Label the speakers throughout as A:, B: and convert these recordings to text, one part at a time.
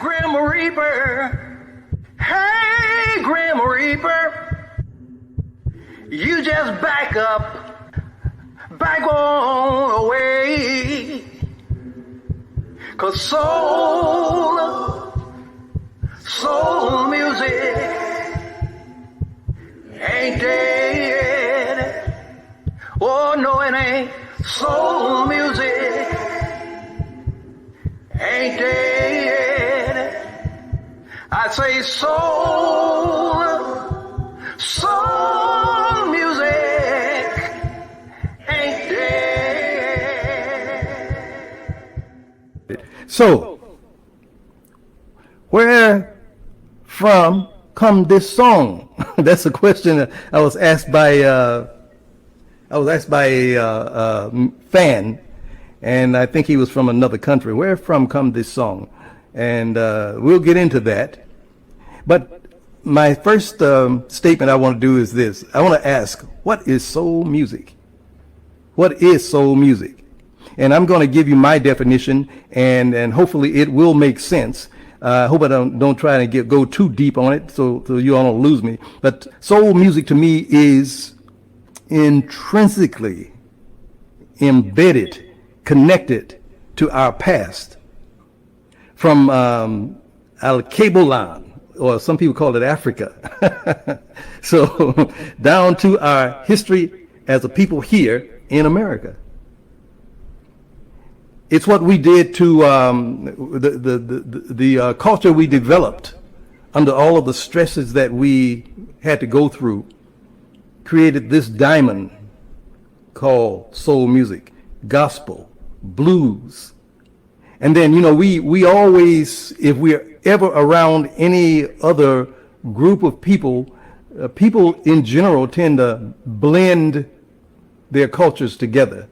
A: Grim Reaper, hey Grim Reaper, you just back on away, 'cause soul music ain't dead. Oh no, it ain't. Soul music ain't dead. I say soul music ain't dead.
B: So, where from come this song? That's a question that I was asked by a fan, and I think he was from another country. Where from come this song? And we'll get into that. But my first statement I want to do is this. I want to ask, what is soul music? What is soul music? And I'm going to give you my definition, and hopefully it will make sense. I hope I don't try to go too deep on it, so you all don't lose me. But soul music to me is intrinsically embedded, connected to our past. From Al-Kabolan, or some people call it Africa. So down to our history as a people here in America. It's what we did to the culture we developed under all of the stresses that we had to go through, created this diamond called soul music, gospel, blues. And then, we always, if we're ever around any other group of people, people in general tend to blend their cultures together.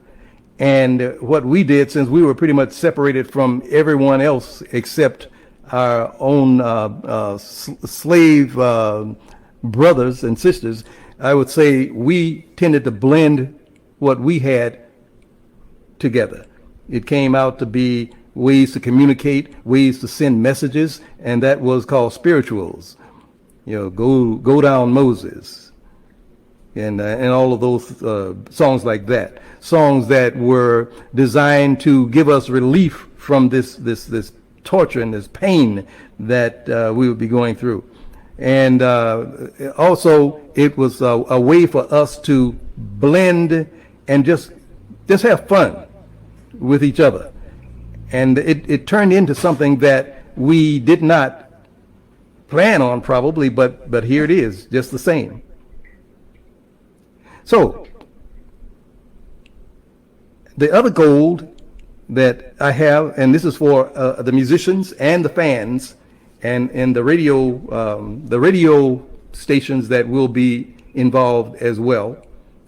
B: And what we did, since we were pretty much separated from everyone else except our own slave brothers and sisters, I would say we tended to blend what we had together. It came out to be ways to communicate, ways to send messages, and that was called spirituals. Go down Moses, and all of those songs like that. Songs that were designed to give us relief from this torture and this pain that we would be going through. And also it was a way for us to blend and just have fun with each other. And it turned into something that we did not plan on probably, but here it is, just the same. So, the other goal that I have, and this is for the musicians and the fans, and the radio stations that will be involved as well,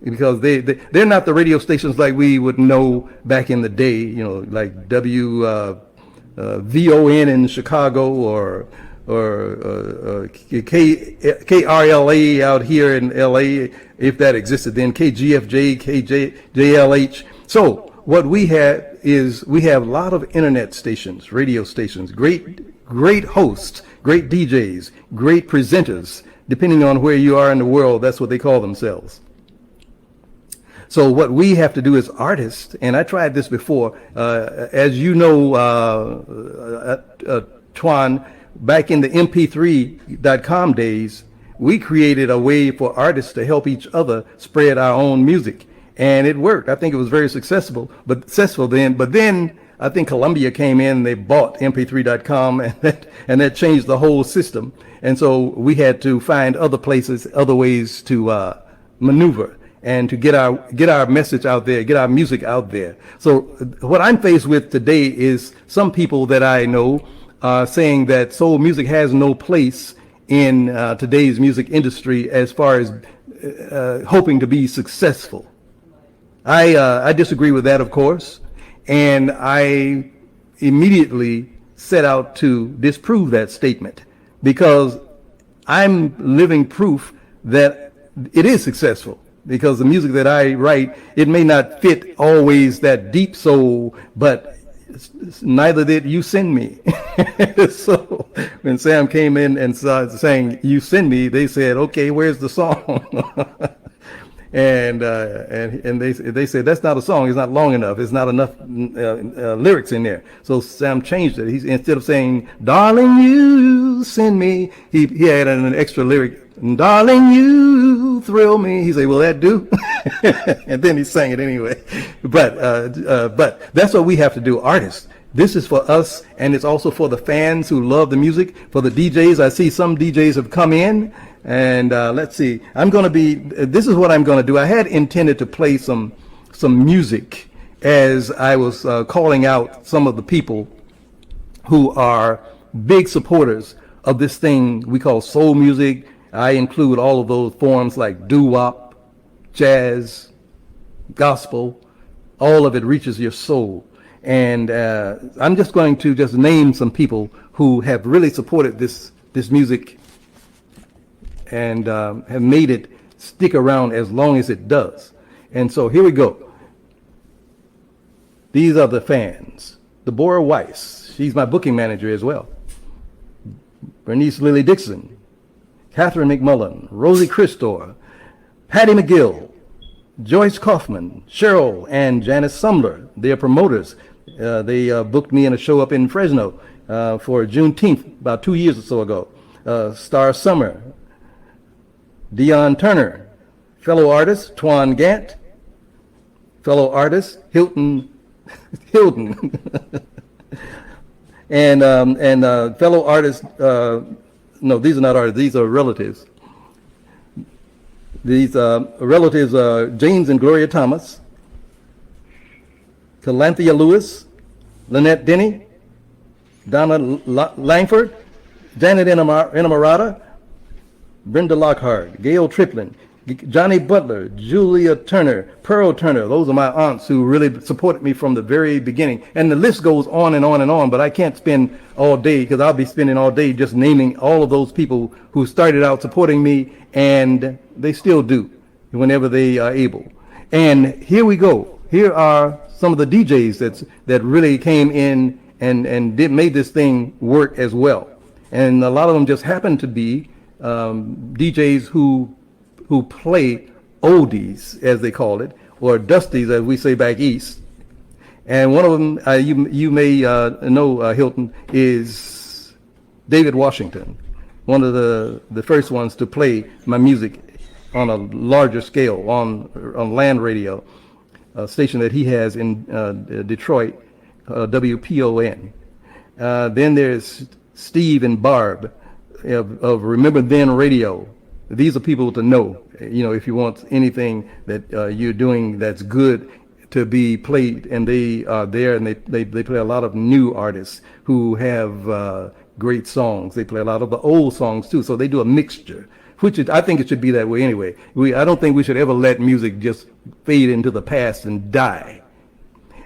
B: because they're not the radio stations like we would know back in the day, like VON in Chicago or KRLA out here in LA, if that existed then, KGFJ, KJLH. So what we have is we have a lot of internet stations, radio stations, great hosts, great DJs, great presenters. Depending on where you are in the world, that's what they call themselves. So what we have to do as artists, and I tried this before, as you know, Twan, back in the mp3.com days, we created a way for artists to help each other spread our own music. And it worked. I think it was very successful then. But then I think Columbia came in and they bought mp3.com, and that changed the whole system. And so we had to find other places, other ways to maneuver and to get our message out there, get our music out there. So what I'm faced with today is some people that I know saying that soul music has no place in today's music industry as far as hoping to be successful. I disagree with that, of course, and I immediately set out to disprove that statement, because I'm living proof that it is successful. Because the music that I write, it may not fit always that deep soul, but neither did You Send Me. So when Sam came in and started saying You Send Me, they said, okay, where's the song? And they said that's not a song. It's not long enough. It's not enough lyrics in there. So Sam changed it. Instead of saying "Darling, you send me," he had an extra lyric. "Darling, you thrill me." He said, "Will that do?" And then he sang it anyway. But that's what we have to do, artists. This is for us, and it's also for the fans who love the music. For the DJs, I see some DJs have come in. And let's see, this is what I'm going to do. I had intended to play some music as I was calling out some of the people who are big supporters of this thing we call soul music. I include all of those forms like doo-wop, jazz, gospel. All of it reaches your soul. And I'm just going to just name some people who have really supported this music and have made it stick around as long as it does. And so here we go. These are the fans. Deborah Weiss, she's my booking manager as well. Bernice Lily Dixon, Catherine McMullen, Rosie Christor, Patty McGill, Joyce Kaufman, Cheryl, and Janice Sumler. They are promoters. They booked me in a show up in Fresno for Juneteenth about 2 years or so ago. Star Summer, Dion Turner, fellow artist Twan Gant, fellow artist Hilton, and fellow artist. No, these are not artists. These are relatives. These relatives are James and Gloria Thomas, Calanthea Lewis, Lynette Denny, Donna Langford, Janet Inamorata, Brenda Lockhart, Gail Triplin, Johnny Butler, Julia Turner, Pearl Turner. Those are my aunts who really supported me from the very beginning. And the list goes on and on and on, but I can't spend all day because I'll be spending all day just naming all of those people who started out supporting me, and they still do whenever they are able. And here we go. Here are some of the DJs that really came in and made this thing work as well. And a lot of them just happen to be DJs who play oldies, as they call it, or dusties, as we say back east. And one of them, you may know, Hilton, is David Washington, one of the first ones to play my music on a larger scale on land radio, a station that he has in Detroit, WPON. Then there's Steve and Barb of Remember Then Radio. These are people to know, if you want anything that you're doing that's good to be played, and they are there, and they play a lot of new artists who have great songs. They play a lot of the old songs too, so they do a mixture, I think it should be that way anyway. I don't think we should ever let music just fade into the past and die.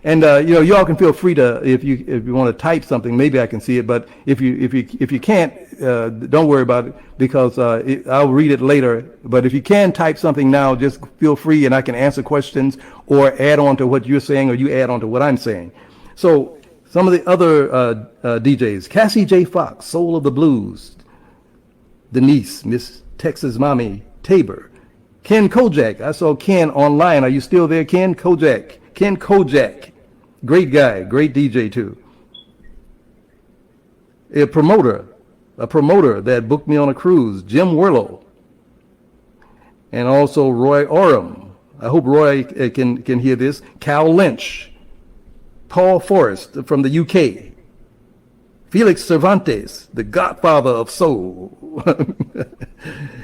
B: And y'all can feel free to, if you want to type something, maybe I can see it. But if you can't, don't worry about it, because I'll read it later. But if you can type something now, just feel free, and I can answer questions or add on to what you're saying, or you add on to what I'm saying. So some of the other DJs: Cassie J. Fox, Soul of the Blues; Denise, Miss Texas Mommy Tabor; Ken Kojak. I saw Ken online. Are you still there, Ken Kojak? Ken Kojak, great guy, great DJ too. A promoter that booked me on a cruise, Jim Werlow. And also Roy Oram. I hope Roy can hear this. Cal Lynch, Paul Forrest from the UK, Felix Cervantes, the godfather of soul,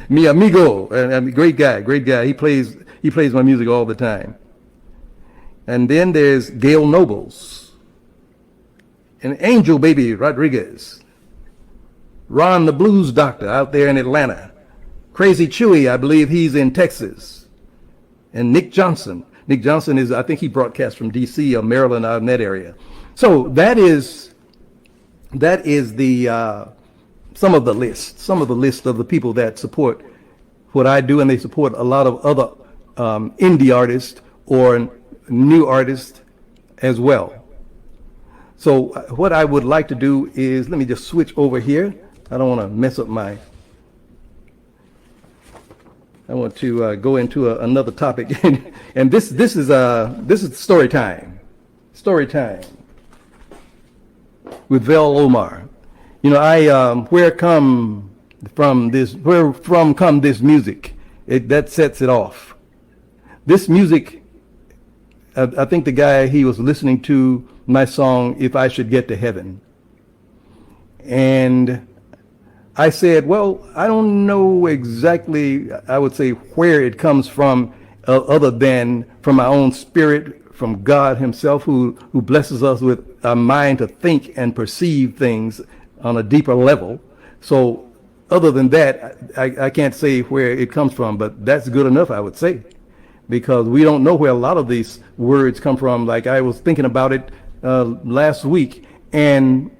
B: mi amigo, and great guy. He plays my music all the time. And then there's Gail Nobles, and Angel Baby Rodriguez, Ron the Blues Doctor out there in Atlanta, Crazy Chewy, I believe he's in Texas, and Nick Johnson. Nick Johnson is, I think he broadcasts from D.C. or Maryland, out in that area. So that is the some of the list of the people that support what I do, and they support a lot of other indie artists or new artists as well. So what I would like to do is, let me just switch over here. I don't want to mess up my, I want to go into another topic. And this is story time. Story time with Vel Omarr. You know, where from come this music? That sets it off. This music, I think the guy, he was listening to my song, If I Should Get to Heaven. And I said, well, I don't know exactly, I would say, where it comes from, other than from my own spirit, from God himself, who blesses us with a mind to think and perceive things on a deeper level. So other than that, I can't say where it comes from, but that's good enough, I would say, because we don't know where a lot of these words come from. Like, I was thinking about it last week, and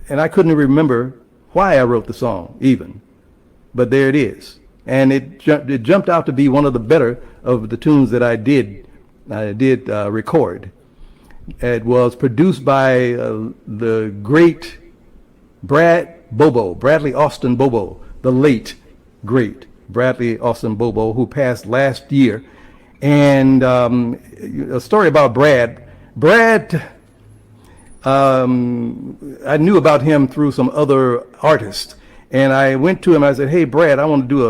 B: I couldn't remember why I wrote the song even, but there it is. And it jumped out to be one of the better of the tunes that I did record. It was produced by the great Bradley Austin Bobo, the late great Bradley Austin Bobo, who passed last year. And a story about Brad, I knew about him through some other artists, and I went to him. I said, "Hey, Brad, I want to do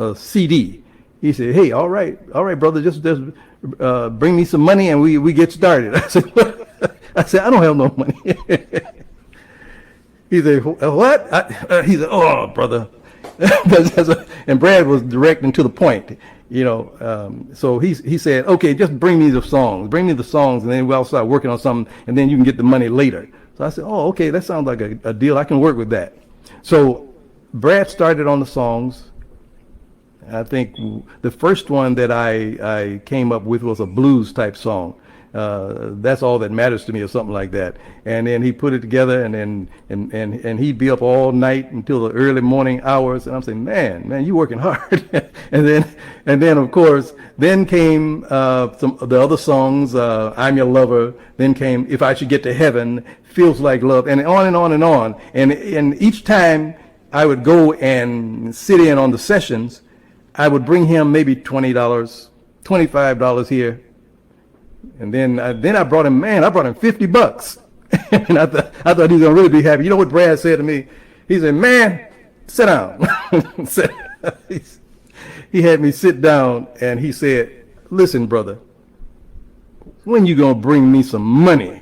B: a CD." He said, "Hey, all right, brother, just bring me some money and we get started." I said, "I don't have no money." He said, "What?" He said, "Oh, brother." And Brad was direct and to the point, you know. So he said, "Okay, just bring me the songs, and then we'll start working on something, and then you can get the money later." So I said, "Oh, okay, that sounds like a deal. I can work with that." So Brad started on the songs. I think the first one that I came up with was a blues type song. That's all that matters to me, or something like that. And then he put it together, and he'd be up all night until the early morning hours. And I'm saying, man, you working hard. and then of course, then came the other songs. I'm Your Lover. Then came If I Should Get to Heaven, Feels Like Love, and on and on and on. And each time I would go and sit in on the sessions, I would bring him maybe $20, $25 here. And then I brought him $50. And I thought he was gonna really be happy. You know what Brad said to me? He said, "Man, sit down." He had me sit down, and he said, "Listen, brother, when you gonna bring me some money?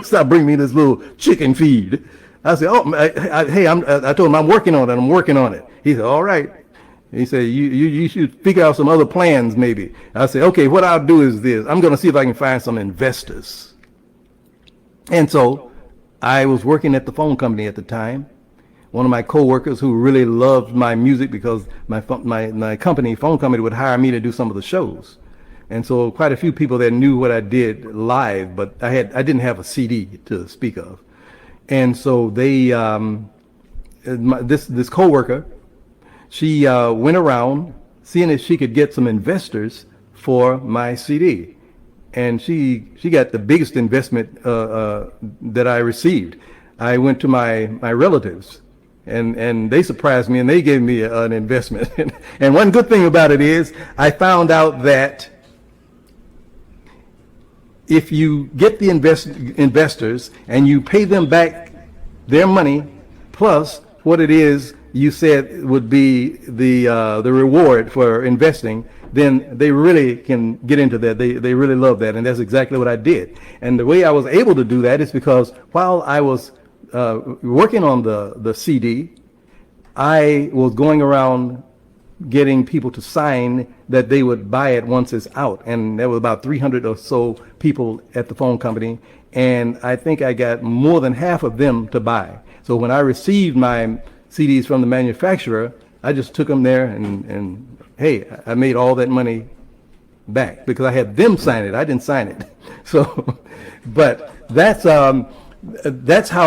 B: Stop bringing me this little chicken feed." I said, "Oh, I told him I'm working on it. He said, "All right." He said, you should figure out some other plans maybe. I said, "Okay, what I'll do is this. I'm going to see if I can find some investors." And so I was working at the phone company at the time. One of my coworkers who really loved my music, because my phone company would hire me to do some of the shows. And so quite a few people that knew what I did live, but I didn't have a CD to speak of. And so they, this coworker, she went around seeing if she could get some investors for my CD, and she got the biggest investment that I received. I went to my relatives, and they surprised me, and they gave me an investment. And one good thing about it is I found out that if you get the investors and you pay them back their money plus what it is you said would be the reward for investing, then they really can get into that. They really love that, and that's exactly what I did. And the way I was able to do that is because while I was working on the CD, I was going around getting people to sign that they would buy it once it's out. And there were about 300 or so people at the phone company, and I think I got more than half of them to buy. So when I received my CDs from the manufacturer, I just took them there, and hey, I made all that money back because I had them sign it. I didn't sign it. So, but that's how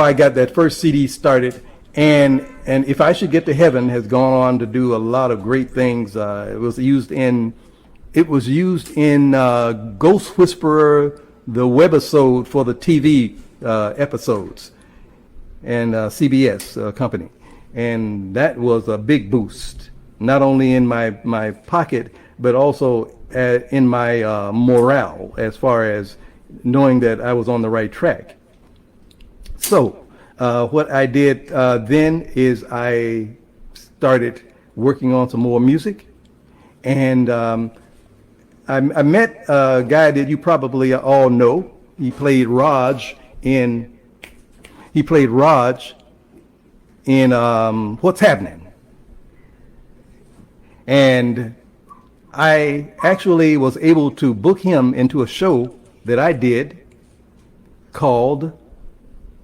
B: I got that first CD started. And If I Should Get to Heaven has gone on to do a lot of great things. It was used in Ghost Whisperer, the webisode for the TV episodes, and CBS company, and that was a big boost, not only in my pocket, but also in my morale, as far as knowing that I was on the right track. So what I did then is I started working on some more music, and I met a guy that you probably all know. He played Raj in What's Happening. And I actually was able to book him into a show that I did called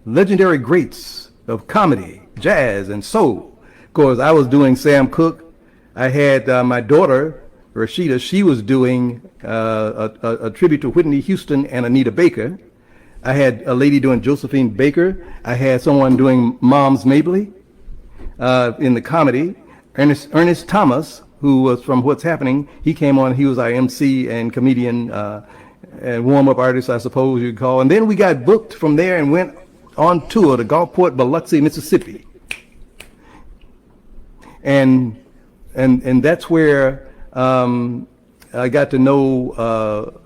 B: Legendary Greats of Comedy, Jazz, and Soul. Of course, I was doing Sam Cooke. I had my daughter, Rashida. She was doing a tribute to Whitney Houston and Anita Baker. I had a lady doing Josephine Baker. I had someone doing Moms Mabley in the comedy. Ernest Thomas, who was from What's Happening, he came on. He was our MC and comedian and warm-up artist, I suppose you'd call. And then we got booked from there and went on tour to Gulfport, Biloxi, Mississippi. And that's where I got to know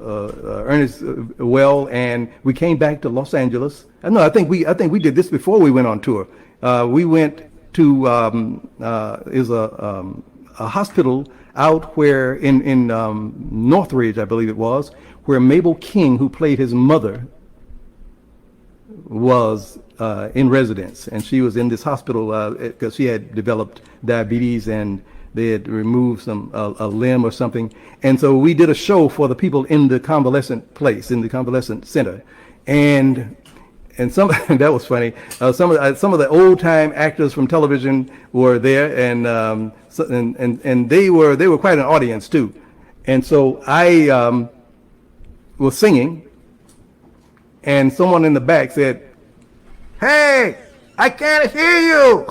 B: Ernest well, and we came back to Los Angeles. No, I think we did this before we went on tour. We went to is a hospital out where in Northridge, I believe it was, where Mabel King, who played his mother, was in residence, and she was in this hospital because she had developed diabetes and they had removed a limb or something. And so we did a show for the people in the convalescent place, in the convalescent center, and some that was funny. Some of the old time actors from television were there, and they were quite an audience too. And so I was singing, and someone in the back said, "Hey, I can't hear you."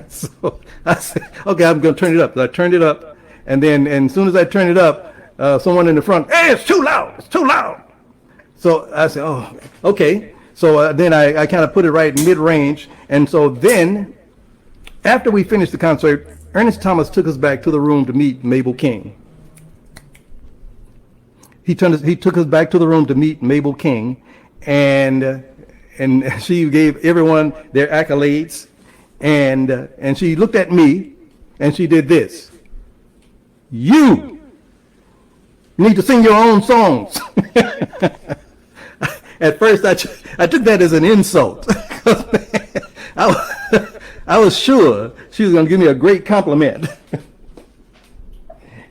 B: So I said, "Okay, I'm going to turn it up." So I turned it up, and then as soon as I turned it up, someone in the front, "Hey, it's too loud, it's too loud." So I said, "Oh, okay." So then I kind of put it right mid-range, and so then after we finished the concert, Ernest Thomas took us back to the room to meet Mabel King. He took us back to the room to meet Mabel King, and she gave everyone their accolades, and she looked at me, and she did this: "You need to sing your own songs." At first, I took that as an insult. I was sure she was going to give me a great compliment.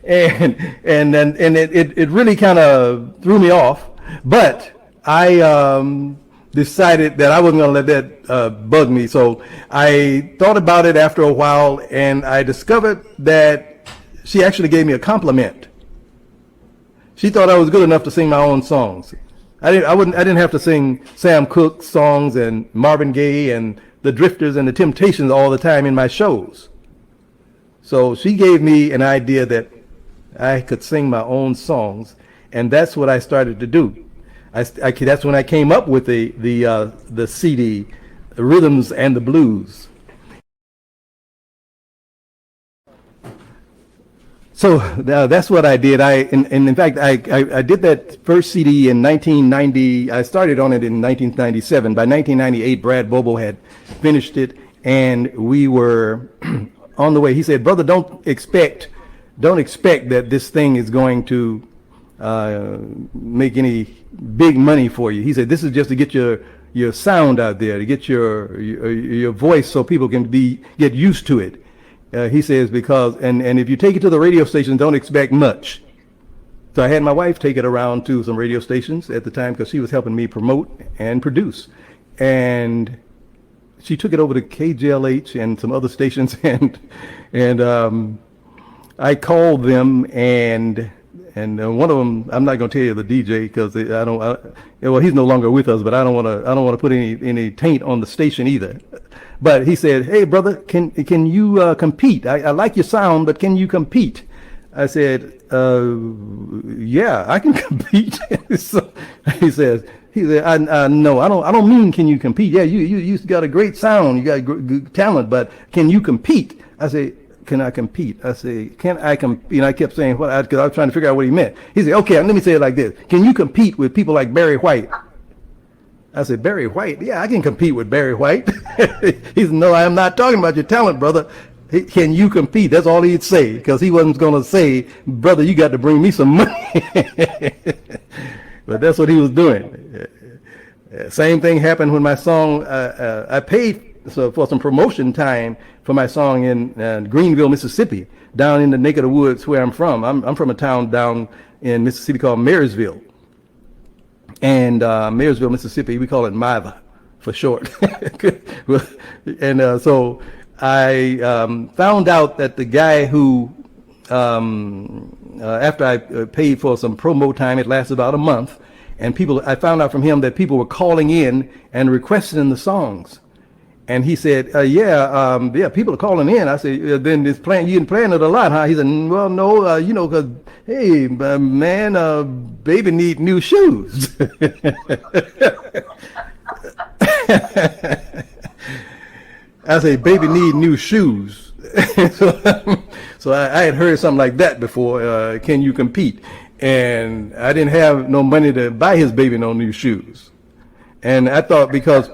B: and it really kind of threw me off, but I decided that I wasn't going to let that bug me. So I thought about it after a while, and I discovered that she actually gave me a compliment. She thought I was good enough to sing my own songs. I didn't have to sing Sam Cooke songs and Marvin Gaye and the Drifters and the Temptations all the time in my shows. So she gave me an idea that I could sing my own songs, and that's what I started to do. That's when I came up with the CD, Rhythms and the Blues. So that's what I did. In fact, I did that first CD in 1990. I started on it in 1997. By 1998, Brad Bobo had finished it, and we were on the way. He said, "Brother, don't expect that this thing is going to make any big money for you." He said, "This is just to get your sound out there, to get your voice, so people can get used to it." He says, because if you take it to the radio station, don't expect much. So I had my wife take it around to some radio stations at the time, because she was helping me promote and produce. And she took it over to KJLH and some other stations, and I called them, and one of them, I'm not going to tell you the DJ, because well, he's no longer with us, but I don't want to put any taint on the station either. But he said, "Hey, brother, can you compete? I like your sound, but can you compete?" I said, "Yeah, I can compete." So he says, He said, no, I don't mean can you compete. Yeah, you got a great sound, you got good talent, but can you compete? I say, can I compete? I say, can I compete? And I kept saying what, because I was trying to figure out what he meant. He said, okay, let me say it like this. Can you compete with people like Barry White? I said, Barry White? Yeah, I can compete with Barry White. He said, no, I am not talking about your talent, brother. Can you compete? That's all he'd say, because he wasn't going to say, brother, you got to bring me some money. But that's what he was doing. Same thing happened when my song, I paid for some promotion time for my song in Greenville, Mississippi, down in the neck of the woods where I'm from. I'm from a town down in Mississippi called Marysville. And Marysville, Mississippi, we call it MIVA for short. And so I found out that the guy who, after I paid for some promo time, it lasted about a month, and I found out from him that people were calling in and requesting the songs. And he said, yeah, people are calling in. I said, then you've been playing it a lot, huh? He said, well, no, because, hey, man, baby need new shoes. I say, baby need new shoes. So I had heard something like that before, can you compete? And I didn't have no money to buy his baby no new shoes. And I thought because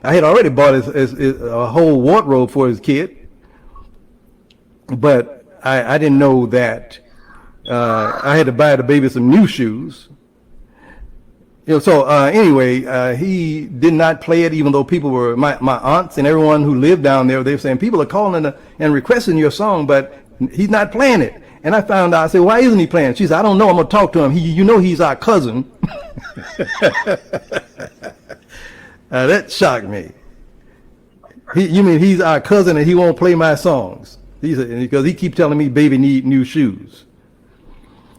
B: I had already bought a whole wardrobe for his kid, but I didn't know that I had to buy the baby some new shoes. So anyway, he did not play it, even though people were, my aunts and everyone who lived down there, they were saying, people are calling and requesting your song, but he's not playing it. And I found out, I said, why isn't he playing? She said, I don't know, I'm going to talk to him. He's our cousin. That shocked me. You mean he's our cousin and he won't play my songs? Because he keeps telling me baby need new shoes.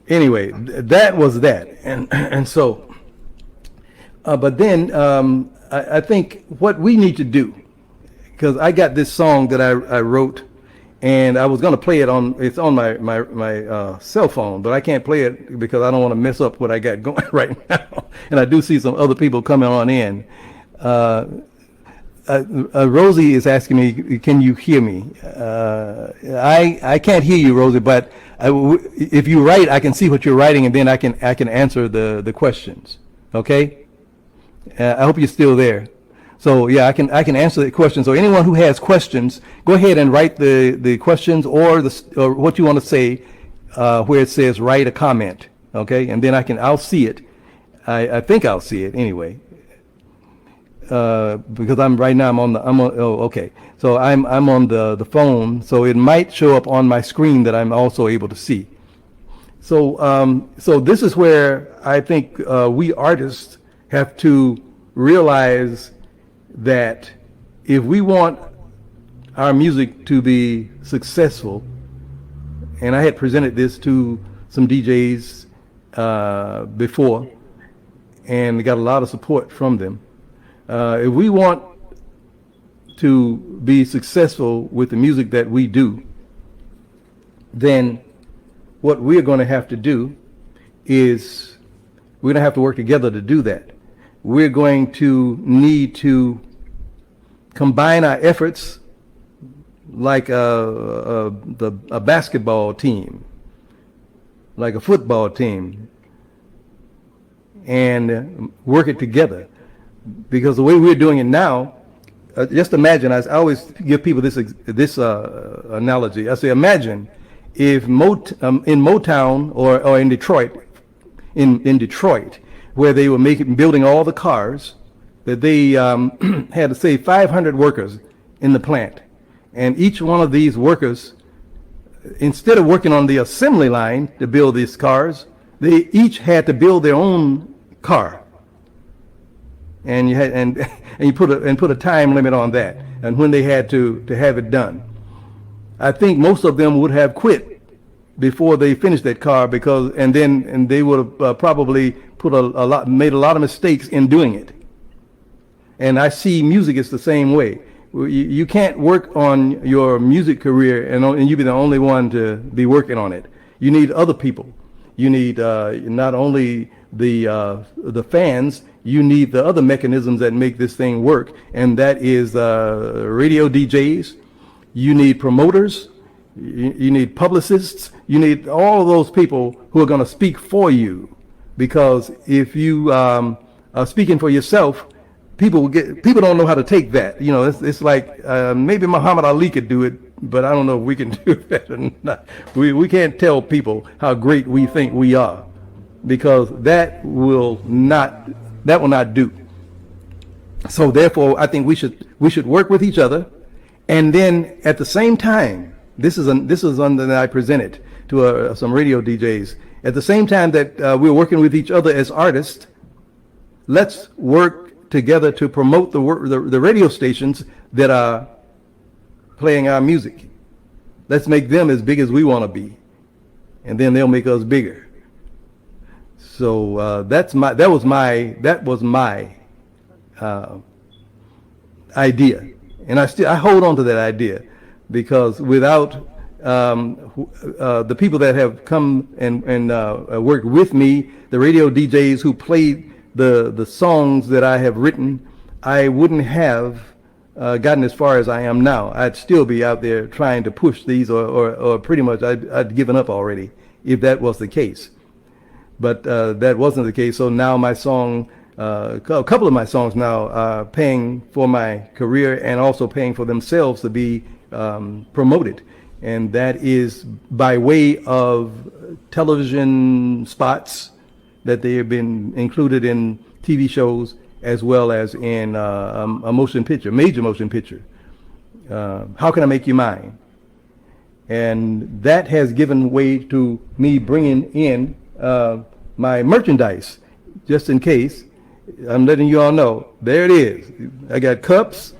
B: Anyway, that was that. And so, but then I think what we need to do, because I got this song that I wrote, and I was going to play it it's on my cell phone, but I can't play it because I don't want to mess up what I got going right now. And I do see some other people coming on in. Rosie is asking me, can you hear me? I can't hear you, Rosie, but if you write, I can see what you're writing, and then I can answer the questions. Okay? I hope you're still there. So yeah, I can answer the question. So anyone who has questions, go ahead and write the questions or what you want to say, where it says write a comment. Okay, and then I'll see it. I think I'll see it anyway. Because I'm on okay. So I'm on the phone, so it might show up on my screen that I'm also able to see. So so this is where I think we artists have to realize that if we want our music to be successful, and I had presented this to some DJs before, and got a lot of support from them. If we want to be successful with the music that we do, then what we're going to have to do is we're going to have to work together to do that. We're going to need to combine our efforts like a basketball team, like a football team, and work it together. Because the way we're doing it now, just imagine, I always give people this analogy. I say, imagine if in Motown or in Detroit, in Detroit, where they were building all the cars, that they had to say 500 workers in the plant. And each one of these workers, instead of working on the assembly line to build these cars, they each had to build their own car. And you put a time limit on that, and when they had to have it done. I think most of them would have quit before they finished that car, and they would have probably made a lot of mistakes in doing it. And I see music is the same way. You can't work on your music career and you be the only one to be working on it. You need other people. You need not only the fans. you need the other mechanisms that make this thing work, and that is radio DJs. You need promoters. You need publicists. You need all of those people who are going to speak for you, because if you are speaking for yourself, people don't know how to take that. You know, it's like maybe Muhammad Ali could do it, but I don't know if we can do that or not. We can't tell people how great we think we are, because that will not do. So therefore, I think we should work with each other, and then at the same time, this is something that I presented to some radio DJs. At the same time that we're working with each other as artists, let's work together to promote the radio stations that are playing our music. Let's make them as big as we want to be, and then they'll make us bigger. So that was my idea, and I hold on to that idea, because without the people that have come and worked with me, the radio DJs who played the songs that I have written, I wouldn't have gotten as far as I am now. I'd still be out there trying to push these, or pretty much I'd given up already if that was the case. But that wasn't the case. So now my song, a couple of my songs now are paying for my career and also paying for themselves to be promoted. And that is by way of television spots that they have been included in TV shows, as well as in a major motion picture. How Can I Make You Mine? And that has given way to me bringing in my merchandise, just in case. I'm letting you all know, there it is. I got cups,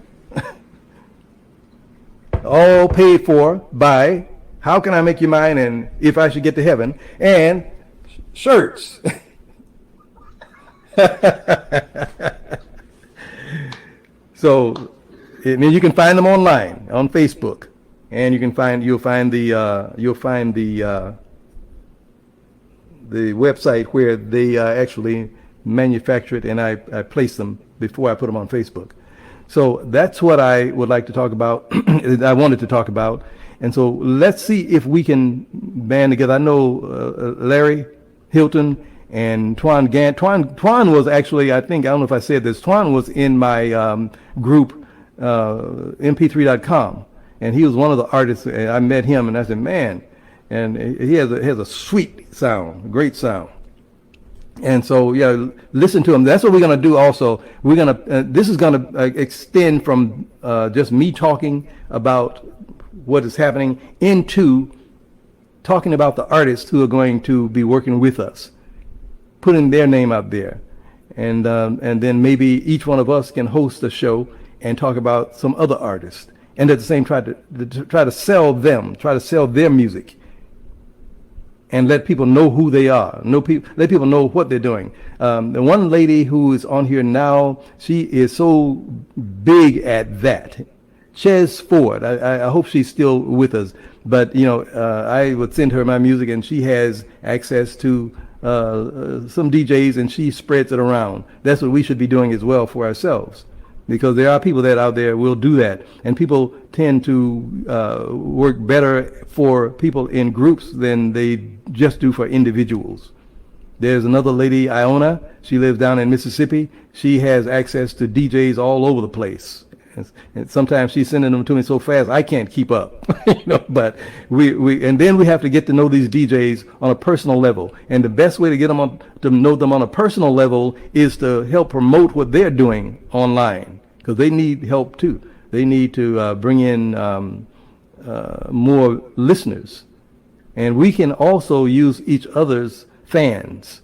B: all paid for by How Can I Make You Mine and If I Should Get to Heaven, and shirts. So, and then you can find them online on Facebook, and you'll find the website where they actually manufacture it, and I place them before I put them on Facebook. So that's what I would like to talk about. I wanted to talk about, and so let's see if we can band together. I know Larry Hilton and Twan Gant. Twan was actually, I don't know if I said this, Twan was in my group, mp3.com, and he was one of the artists. And I met him, and I said, man, and he has a sweet sound, great sound. And so, yeah, listen to him. That's what we're going to do also. We're going to, this is going to extend from just me talking about what is happening into talking about the artists who are going to be working with us, putting their name out there. And then maybe each one of us can host a show and talk about some other artists. And at the same time, try to sell their music. And let people know who they are. Let people know what they're doing. The one lady who is on here now, she is so big at that. Ches Ford. I hope she's still with us. But I would send her my music, and she has access to some DJs, and she spreads it around. That's what we should be doing as well for ourselves, because there are people that out there will do that, and people tend to work better for people in groups than they just do for individuals. There's another lady, Iona. She lives down in Mississippi. She has access to DJs all over the place. And sometimes she's sending them to me so fast I can't keep up. But and then we have to get to know these DJs on a personal level. And the best way to get them to know them on a personal level is to help promote what they're doing online, because they need help too. They need to bring in more listeners, and we can also use each other's fans.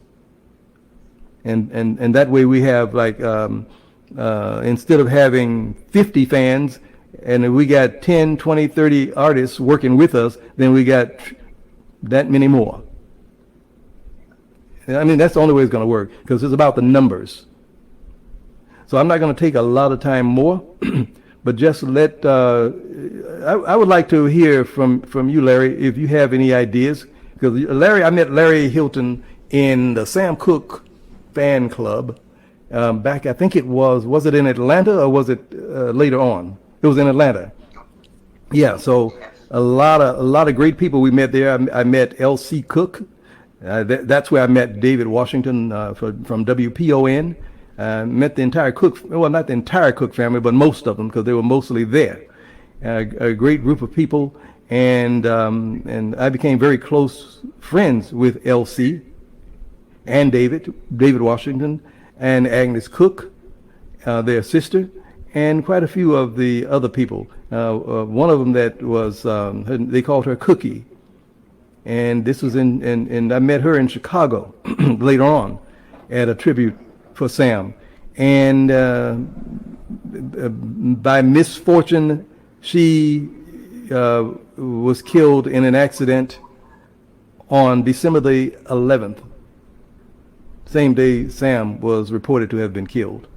B: And that way we have like. Instead of having 50 fans, and we got 10, 20, 30 artists working with us, then we got that many more. I mean, that's the only way it's going to work, because it's about the numbers. So I'm not going to take a lot of time more, but just I would like to hear from you, Larry, if you have any ideas. Because I met Larry Hilton in the Sam Cooke fan club. back, I think it was it in Atlanta or was it later on? It was in Atlanta. Yeah, so a lot of great people we met there. I met L.C. Cook. That's where I met David Washington from WPON. Met the entire Cook, well, not the entire Cook family, but most of them because they were mostly there. A great group of people, and I became very close friends with L.C. and David Washington, and Agnes Cook, their sister, and quite a few of the other people. One of them that was, they called her Cookie. And this was and I met her in Chicago later on at a tribute for Sam. And by misfortune, she was killed in an accident on December the 11th. Same day Sam was reported to have been killed.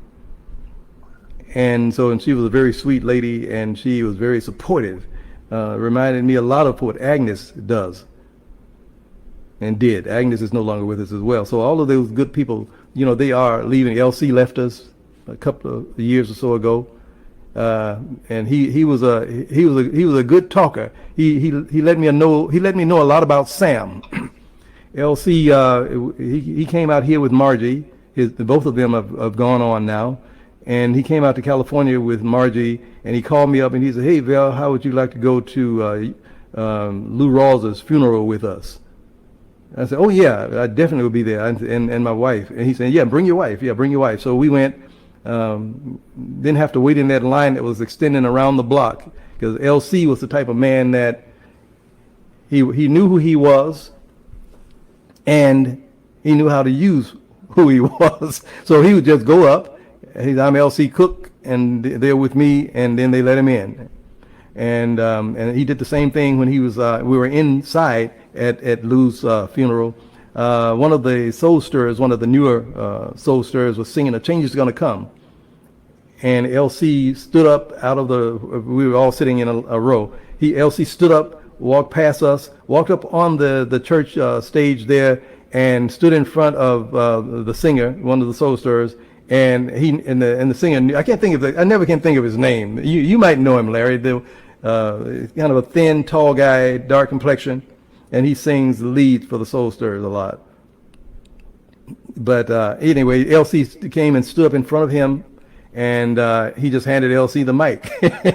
B: And she was a very sweet lady, and she was very supportive. Reminded me a lot of what Agnes does and did. Agnes is no longer with us as well. So all of those good people, they are leaving. LC left us a couple of years or so ago, and he was a good talker. He let me know a lot about Sam. LC he came out here with Margie. Both of them have gone on now. And he came out to California with Margie, and he called me up and he said, "Hey, Val, how would you like to go to Lou Rawls's funeral with us?" I said, "Oh yeah, I definitely will be there." And my wife. And he said, "Yeah, bring your wife. Yeah, bring your wife." So we went. Didn't have to wait in that line that was extending around the block, because LC was the type of man that he knew who he was, and he knew how to use who he was. So he would just go up. I'm L.C. Cook, and they're with me, and then they let him in. And he did the same thing when he was. We were inside at Lou's funeral. One of the soul stirrers, one of the newer soul stirrers, was singing "A Change Is Gonna Come," and L.C. stood up out of the. We were all sitting in a row. L.C. stood up, walked past us, walked up on the church stage there, and stood in front of the singer, one of the soul stirrers. And the singer, I never can think of his name. You might know him, Larry. Kind of a thin, tall guy, dark complexion, and he sings the lead for the Soul Stirrers a lot. But anyway, LC came and stood up in front of him, and he just handed LC the mic.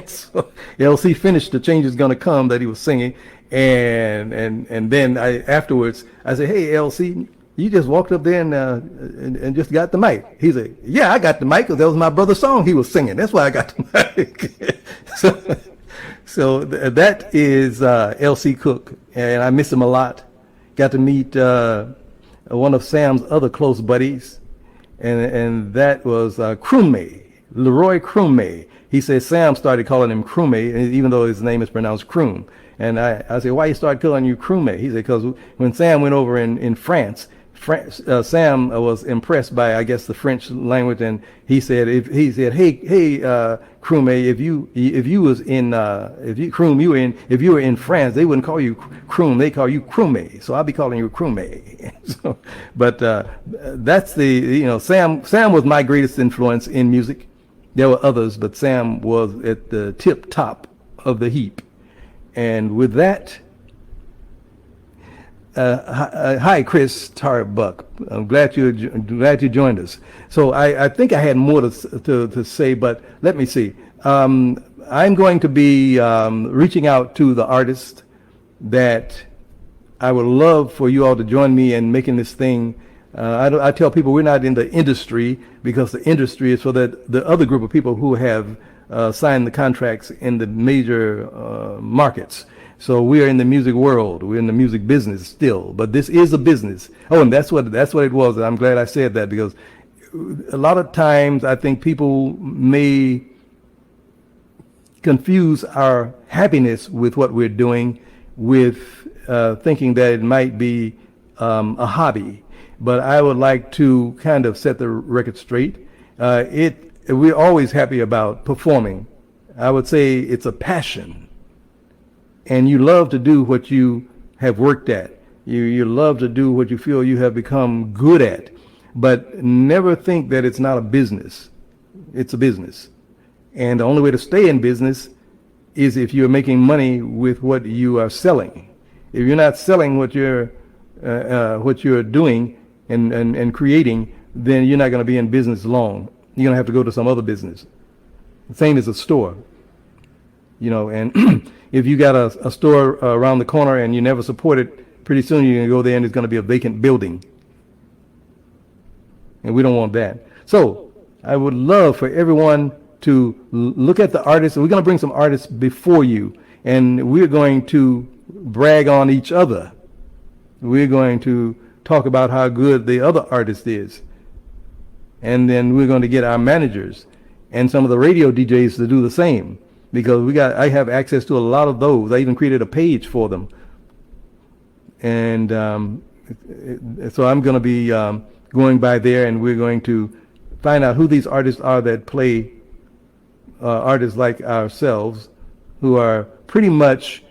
B: So LC finished "The Change Is Gonna Come" that he was singing, and then afterwards I said, "Hey, LC, you just walked up there and just got the mic." He said, "Yeah, I got the mic because that was my brother's song he was singing. That's why I got the mic." So that is L.C. Cook, and I miss him a lot. Got to meet one of Sam's other close buddies, and that was Crumey, Leroy Crumey. He said Sam started calling him Crumey, even though his name is pronounced Croom. And I said, "Why you started calling you Crumey?" He said, "Because when Sam went over in France, Sam was impressed by, I guess, the French language, and he said, hey, Crumey, if you were in France, they wouldn't call you Croom, they call you Crumey. So I'll be calling you Crumey." So, but that's Sam was my greatest influence in music. There were others, but Sam was at the tip top of the heap. And with that. Hi, Chris Tarbuck. I'm glad you joined us. So I think I had more to say, but let me see. I'm going to be reaching out to the artists that I would love for you all to join me in making this thing. I tell people we're not in the industry because the industry is for the other group of people who have signed the contracts in the major markets. So we are in the music world. We're in the music business still, but this is a business. Oh, and that's what it was. I'm glad I said that, because a lot of times I think people may confuse our happiness with what we're doing with thinking that it might be a hobby. But I would like to kind of set the record straight. We're always happy about performing. I would say it's a passion. And you love to do what you have worked at. You love to do what you feel you have become good at. but never think that it's not a business. It's a business. And the only way to stay in business is if you're making money with what you are selling. If you're not selling what you're doing and creating, then you're not going to be in business long. You're going to have to go to some other business. The same as a store. And if you got a store around the corner and you never support it, pretty soon you're going to go there and it's going to be a vacant building. And we don't want that. So I would love for everyone to look at the artists. We're going to bring some artists before you, and we're going to brag on each other. We're going to talk about how good the other artist is. And then we're going to get our managers and some of the radio DJs to do the same, because I have access to a lot of those. I even created a page for them. And so I'm going to be going by there, and we're going to find out who these artists are that play artists like ourselves, who are pretty much,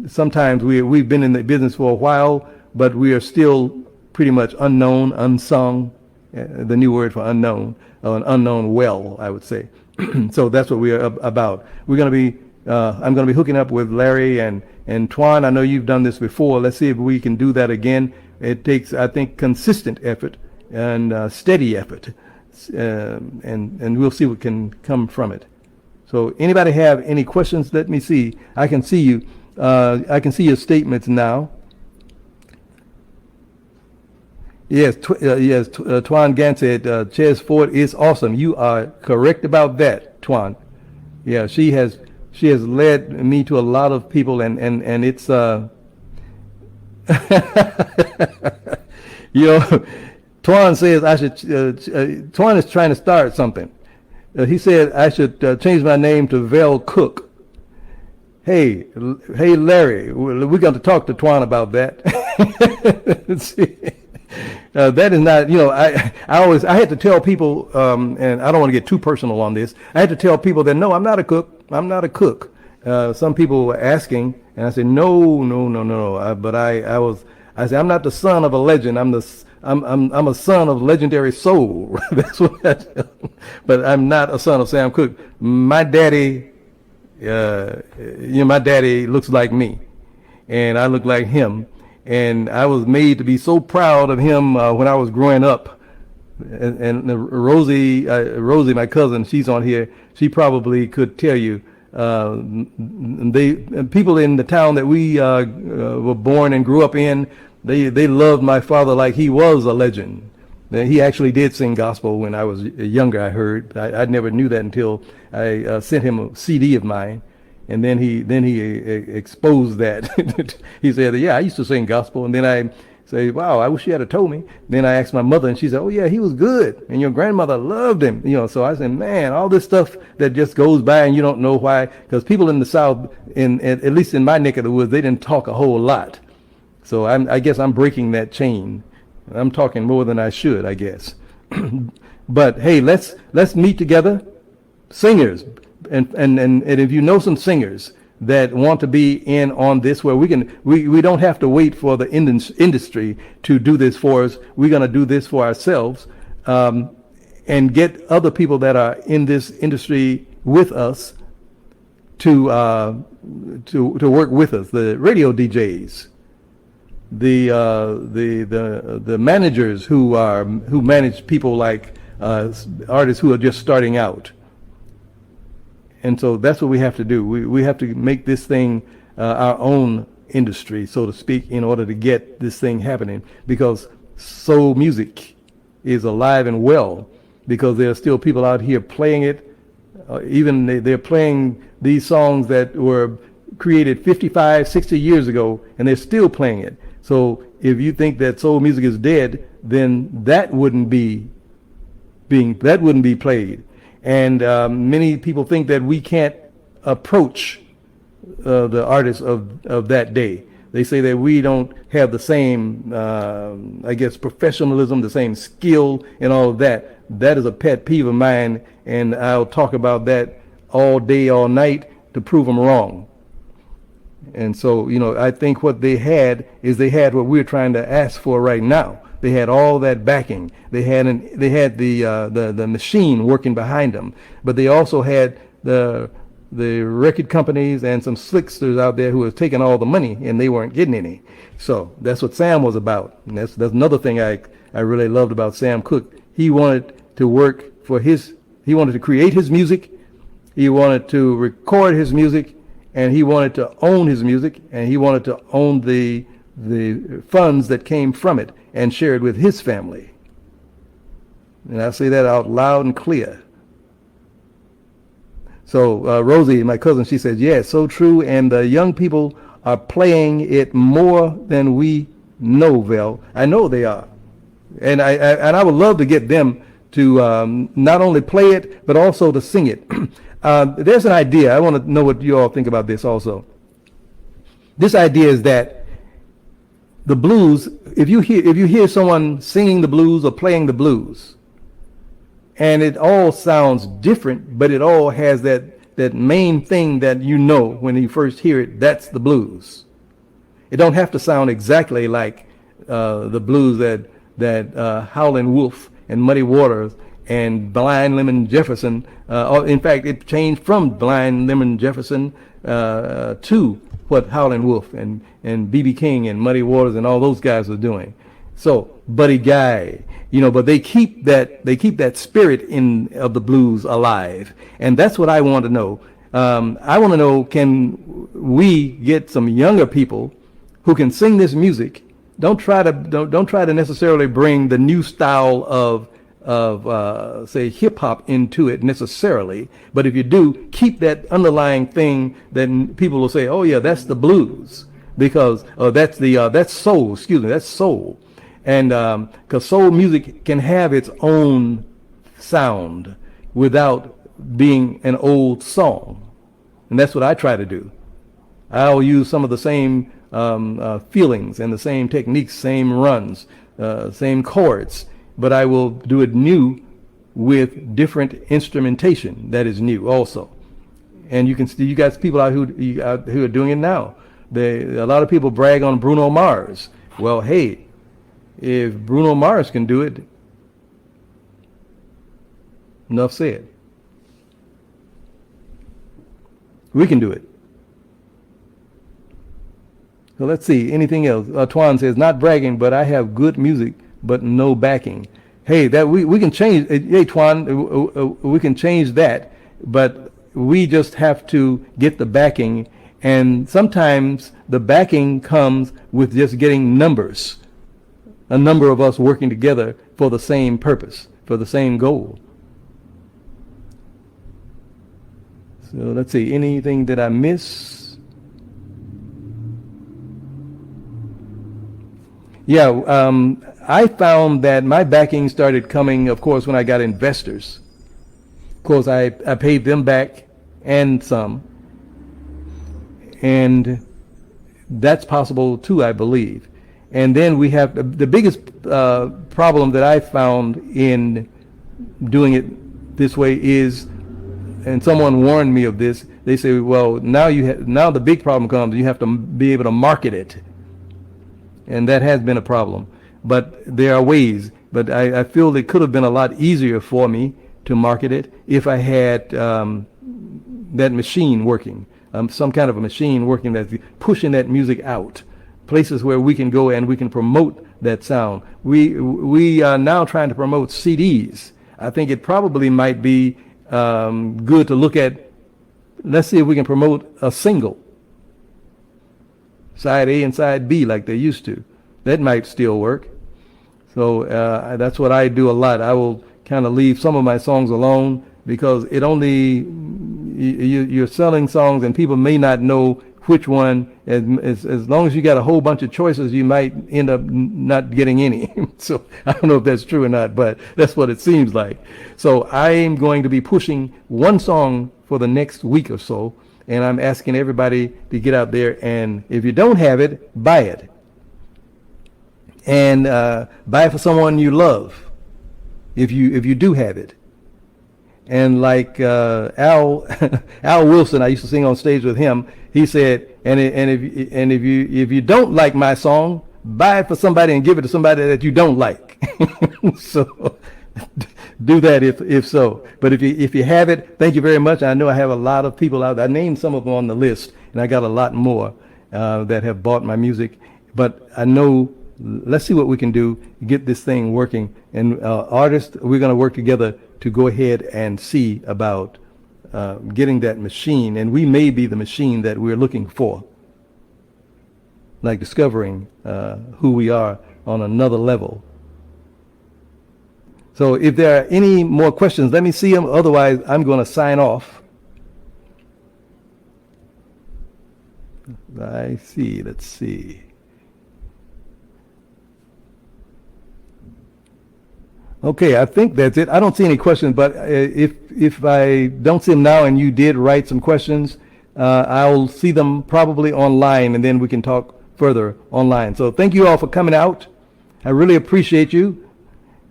B: sometimes we've been in the business for a while, but we are still pretty much unknown, unsung, the new word for unknown, an unknown well, I would say. So that's what we are about. We're going to be, I'm going to be hooking up with Larry and Twan. I know you've done this before. Let's see if we can do that again. It takes, I think, consistent effort and steady effort, and we'll see what can come from it. So anybody have any questions? Let me see. I can see you. I can see your statements now. Yes, Twan Gant said, Ches Ford is awesome. You are correct about that, Twan. Yeah, she has led me to a lot of people, and it's Twan says I should. Twan is trying to start something. He said I should change my name to Vel Cook. Hey, Larry, we're going to talk to Twan about that. That is not, I had to tell people, and I don't want to get too personal on this. I had to tell people that no, I'm not a cook. I'm not a cook. Some people were asking, and I said no. But I said I'm not the son of a legend. I'm a son of legendary soul. That's what I tell them. But I'm not a son of Sam Cooke. My daddy, my daddy looks like me, and I look like him. And I was made to be so proud of him when I was growing up. And Rosie, my cousin, she's on here. She probably could tell you. People in the town that we were born and grew up in, they loved my father like he was a legend. He actually did sing gospel when I was younger. I heard. I never knew that until I sent him a CD of mine. And then he exposed that. He said, yeah, I used to sing gospel. And then I say, wow, I wish you had told me. Then I asked my mother, and she said, oh, yeah, he was good. And your grandmother loved him. So I said, man, all this stuff that just goes by and you don't know why. Because people in the South, at least in my neck of the woods, they didn't talk a whole lot. So I guess I'm breaking that chain. I'm talking more than I should, I guess. But, hey, let's meet together, singers. And if you know some singers that want to be in on this, where we don't have to wait for the industry to do this for us. We're going to do this for ourselves, and get other people that are in this industry with us to work with us. The radio DJs, the managers who manage people like artists who are just starting out. And so that's what we have to do. We have to make this thing our own industry, so to speak, in order to get this thing happening. Because soul music is alive and well, because there are still people out here playing it. Even they're playing these songs that were created 55, 60 years ago, and they're still playing it. So if you think that soul music is dead, then that wouldn't be played. And many people think that we can't approach the artists of that day. They say that we don't have the same, I guess, professionalism, the same skill and all of that. That is a pet peeve of mine, and I'll talk about that all day, all night to prove them wrong. And so, I think what they had is they had what we're trying to ask for right now. They had all that backing. They had the machine working behind them, but they also had the record companies and some slicksters out there who were taking all the money and they weren't getting any. So that's what Sam was about. And that's another thing I really loved about Sam Cooke. He wanted to work for he wanted to create his music, he wanted to record his music, and he wanted to own his music, and he wanted to own the funds that came from it and share it with his family. And I say that out loud and clear. So Rosie, my cousin, she said, yeah, so true, and the young people are playing it more than we know, Vel. I know they are. And I would love to get them to not only play it, but also to sing it. There's an idea. I want to know what you all think about this also. This idea is that the blues, if you hear someone singing the blues or playing the blues, and it all sounds different, but it all has that main thing that when you first hear it, that's the blues. It don't have to sound exactly like the blues that Howlin' Wolf and Muddy Waters and Blind Lemon Jefferson, in fact, it changed from Blind Lemon Jefferson to what Howlin' Wolf and B.B. King and Muddy Waters and all those guys are doing. So Buddy Guy, but they keep that spirit of the blues alive, and that's what I want to know. I want to know, can we get some younger people who can sing this music? Don't try to necessarily bring the new style of say hip hop into it necessarily, but if you do, keep that underlying thing that people will say, oh yeah, that's the blues, because that's soul. Excuse me, that's soul, and because soul music can have its own sound without being an old song, and that's what I try to do. I'll use some of the same feelings and the same techniques, same runs, same chords, but I will do it new with different instrumentation that is new also. And you guys, people out who are doing it now. A lot of people brag on Bruno Mars. Well, hey, if Bruno Mars can do it, enough said. We can do it. So let's see, anything else? Twan says, not bragging, but I have good music, but no backing. Hey, that we can change. Hey, Twan, we can change that, but we just have to get the backing. And sometimes the backing comes with just getting numbers, a number of us working together for the same purpose, for the same goal. So let's see, anything that I miss? Yeah, I found that my backing started coming, of course, when I got investors. Of course, I paid them back and some. And that's possible too, I believe. And then we have the biggest problem that I found in doing it this way is, and someone warned me of this, they say, well, now the big problem comes, you have to be able to market it. And that has been a problem. But there are ways. But I feel it could have been a lot easier for me to market it if I had that machine working, some kind of a machine working that's pushing that music out, places where we can go and we can promote that sound. We are now trying to promote CDs. I think it probably might be good to look at, let's see if we can promote a single. Side A and side B like they used to. That might still work. So that's what I do a lot. I will kind of leave some of my songs alone because it only, you're selling songs and people may not know which one. As long as you got a whole bunch of choices, you might end up not getting any. So I don't know if that's true or not, but that's what it seems like. So I'm going to be pushing one song for the next week or so. And I'm asking everybody to get out there, and if you don't have it, buy it. And buy it for someone you love, if you do have it. And like Al Al Wilson, I used to sing on stage with him. He said, if you don't like my song, buy it for somebody and give it to somebody that you don't like. So do that if so. But if you have it, thank you very much. I know I have a lot of people out there. I named some of them on the list, and I got a lot more that have bought my music. But I know, let's see what we can do to get this thing working. And artists, we're going to work together to go ahead and see about getting that machine. And we may be the machine that we're looking for, like discovering who we are on another level. So if there are any more questions, let me see them. Otherwise, I'm going to sign off. I see. Let's see. Okay, I think that's it. I don't see any questions, but if I don't see them now and you did write some questions, I'll see them probably online, and then we can talk further online. So thank you all for coming out. I really appreciate you.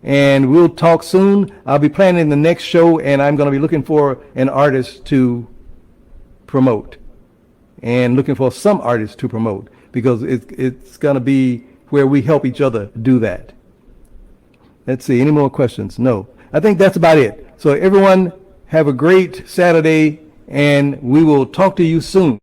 B: And we'll talk soon. I'll be planning the next show, and I'm going to be looking for an artist to promote, and looking for some artists to promote, because it's going to be where we help each other do that. Let's see, any more questions? No. I think that's about it. So everyone, have a great Saturday, and we will talk to you soon.